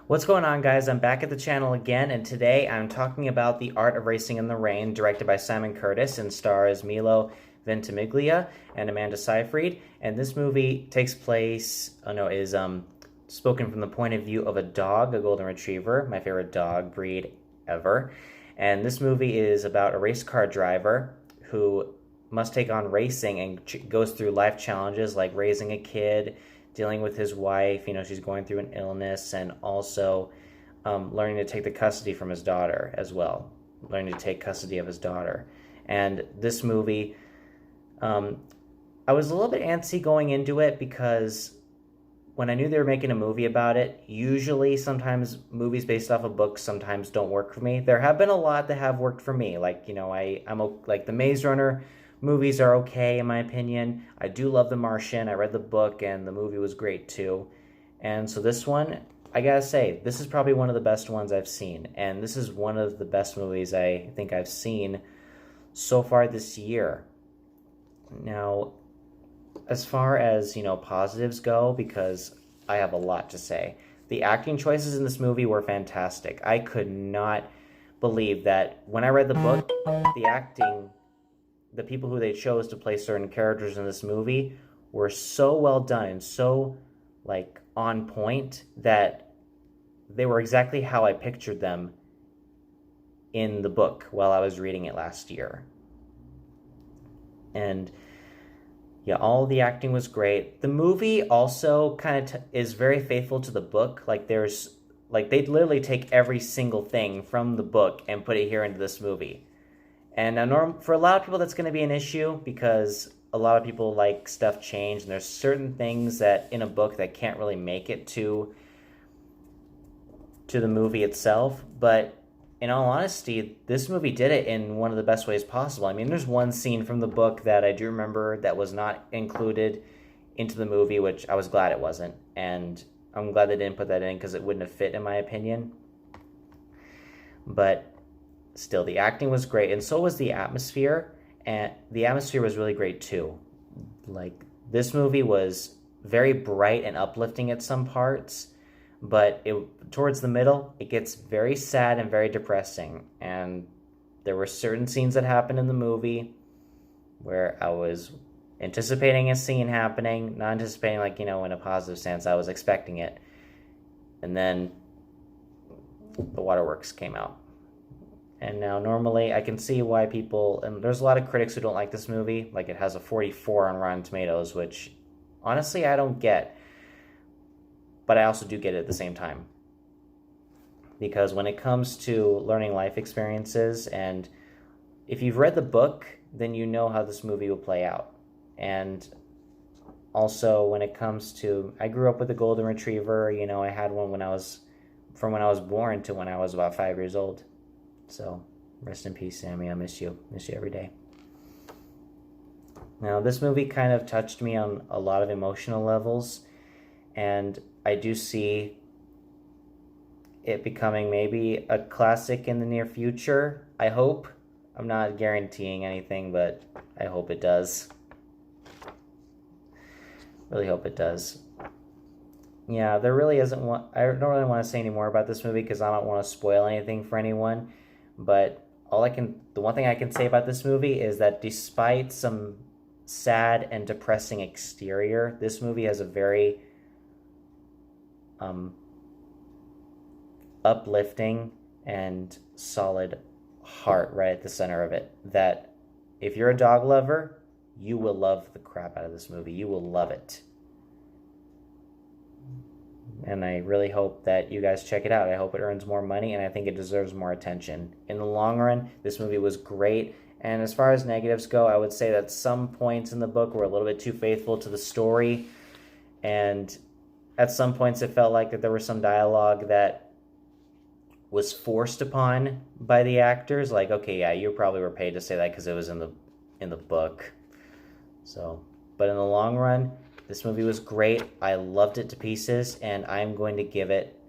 What's going on, guys? I'm back at the channel again, and today I'm talking about The Art of Racing in the Rain, directed by Simon Curtis and stars Milo Ventimiglia and Amanda Seyfried. And this movie takes place, is spoken from the point of view of a dog, a golden retriever, my favorite dog breed ever. And this movie is about a race car driver who must take on racing and goes through life challenges like raising a kid, dealing with his wife, she's going through an illness, and also learning to take the custody from his daughter as well, learning to take custody of his daughter. And this movie, I was a little bit antsy going into it because when I knew they were making a movie about it, usually sometimes movies based off of books sometimes don't work for me. There have been a lot that have worked for me, like, I'm like the Maze Runner movies are okay in my opinion. I do love The Martian. I read the book and the movie was great too. And so this one, I gotta say, this is probably one of the best ones I've seen. And this is one of the best movies I think I've seen so far this year. Now, as far as, positives go, because I have a lot to say, the acting choices in this movie were fantastic. I could not believe that when I read the book, the people who they chose to play certain characters in this movie were so well done and so, on point that they were exactly how I pictured them in the book while I was reading it last year. And yeah, all the acting was great. The movie also kind of is very faithful to the book. They'd literally take every single thing from the book and put it here into this movie. And for a lot of people, that's going to be an issue because a lot of people like stuff changed, and there's certain things that in a book that can't really make it to the movie itself. But in all honesty, this movie did it in one of the best ways possible. I mean, there's one scene from the book that I do remember that was not included into the movie, which I was glad it wasn't. And I'm glad they didn't put that in because it wouldn't have fit, in my opinion. But still, the acting was great, and so was the atmosphere, and the atmosphere was really great too. This movie was very bright and uplifting at some parts, but towards the middle, it gets very sad and very depressing, and there were certain scenes that happened in the movie where I was anticipating a scene happening, not anticipating, in a positive sense. I was expecting it, and then the waterworks came out. And now, normally, I can see why people, and there's a lot of critics who don't like this movie. It has a 44 on Rotten Tomatoes, which, honestly, I don't get. But I also do get it at the same time. Because when it comes to learning life experiences, and if you've read the book, then you know how this movie will play out. And also, when it comes to, I grew up with a golden retriever. I had one from when I was born to when I was about 5 years old. So, rest in peace, Sammy. I miss you. Miss you every day. Now, this movie kind of touched me on a lot of emotional levels, and I do see it becoming maybe a classic in the near future. I hope. I'm not guaranteeing anything, but I hope it does. Really hope it does. Yeah, there really isn't one. I don't really want to say any more about this movie because I don't want to spoil anything for anyone. But the one thing I can say about this movie is that despite some sad and depressing exterior, this movie has a very uplifting and solid heart right at the center of it. That if you're a dog lover, you will love the crap out of this movie. You will love it. And I really hope that you guys check it out. I hope it earns more money, and I think it deserves more attention. In the long run, this movie was great. And as far as negatives go, I would say that some points in the book were a little bit too faithful to the story. And at some points, it felt like that there was some dialogue that was forced upon by the actors. Okay, yeah, you probably were paid to say that because it was in the book. But in the long run, this movie was great. I loved it to pieces, and I'm going to give it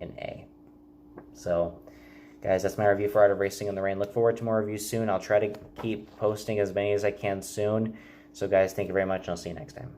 an A. So, guys, that's my review for Art of Racing in the Rain. Look forward to more reviews soon. I'll try to keep posting as many as I can soon. So, guys, thank you very much, and I'll see you next time.